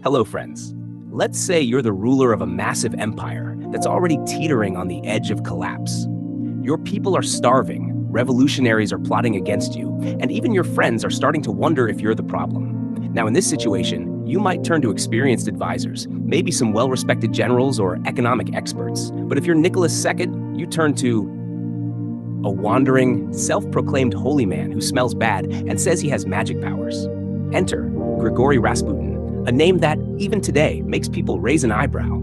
Hello, friends. Let's say you're the ruler of a massive empire that's already teetering on the edge of collapse. Your people are starving, revolutionaries are plotting against you, and even your friends are starting to wonder if you're the problem. Now, in this situation, you might turn to experienced advisors, maybe some well-respected generals or economic experts. But if you're Nicholas II, you turn to a wandering, self-proclaimed holy man who smells bad and says he has magic powers. Enter Gregory Rasputin, a name that, even today, makes people raise an eyebrow.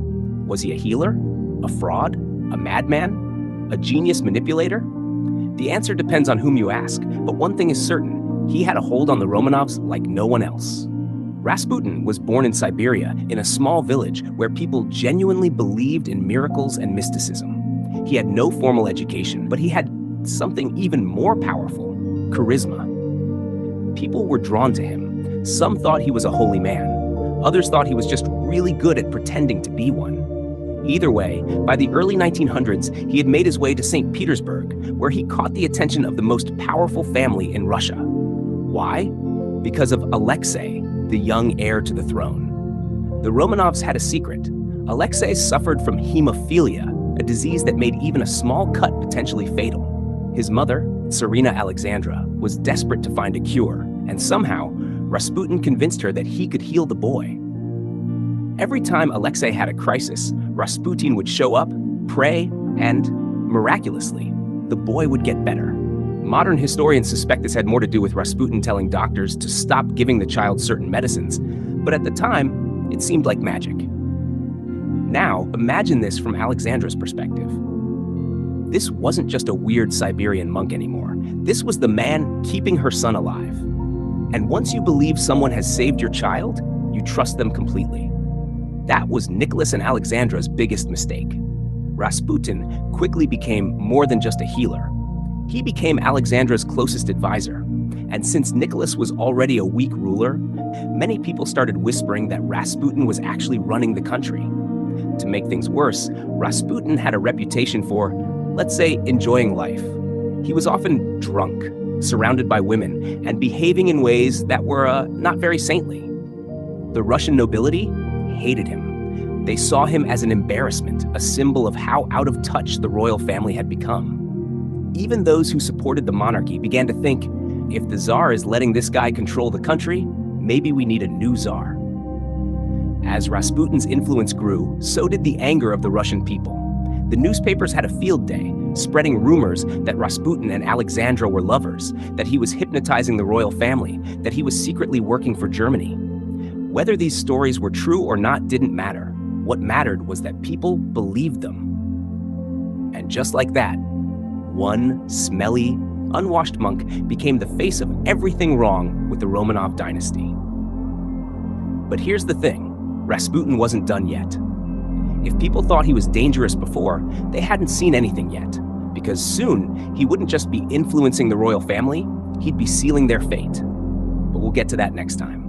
Was he a healer? A fraud? A madman? A genius manipulator? The answer depends on whom you ask, but one thing is certain: he had a hold on the Romanovs like no one else. Rasputin was born in Siberia, in a small village where people genuinely believed in miracles and mysticism. He had no formal education, but he had something even more powerful: charisma. People were drawn to him. Some thought he was a holy man. Others thought he was just really good at pretending to be one. Either way, by the early 1900s, he had made his way to St. Petersburg, where he caught the attention of the most powerful family in Russia. Why? Because of Alexei, the young heir to the throne. The Romanovs had a secret. Alexei suffered from hemophilia, a disease that made even a small cut potentially fatal. His mother, Tsarina Alexandra, was desperate to find a cure, and somehow, Rasputin convinced her that he could heal the boy. Every time Alexei had a crisis, Rasputin would show up, pray, and, miraculously, the boy would get better. Modern historians suspect this had more to do with Rasputin telling doctors to stop giving the child certain medicines, but at the time, it seemed like magic. Now, imagine this from Alexandra's perspective. This wasn't just a weird Siberian monk anymore. This was the man keeping her son alive. And once you believe someone has saved your child, you trust them completely. That was Nicholas and Alexandra's biggest mistake. Rasputin quickly became more than just a healer. He became Alexandra's closest advisor. And since Nicholas was already a weak ruler, many people started whispering that Rasputin was actually running the country. To make things worse, Rasputin had a reputation for, let's say, enjoying life. He was often drunk, surrounded by women, and behaving in ways that were not very saintly. The Russian nobility hated him. They saw him as an embarrassment, a symbol of how out of touch the royal family had become. Even those who supported the monarchy began to think, if the Tsar is letting this guy control the country, maybe we need a new Tsar. As Rasputin's influence grew, so did the anger of the Russian people. The newspapers had a field day, spreading rumors that Rasputin and Alexandra were lovers, that he was hypnotizing the royal family, that he was secretly working for Germany. Whether these stories were true or not didn't matter. What mattered was that people believed them. And just like that, one smelly, unwashed monk became the face of everything wrong with the Romanov dynasty. But here's the thing: Rasputin wasn't done yet. If people thought he was dangerous before, they hadn't seen anything yet, because soon he wouldn't just be influencing the royal family, he'd be sealing their fate. But we'll get to that next time.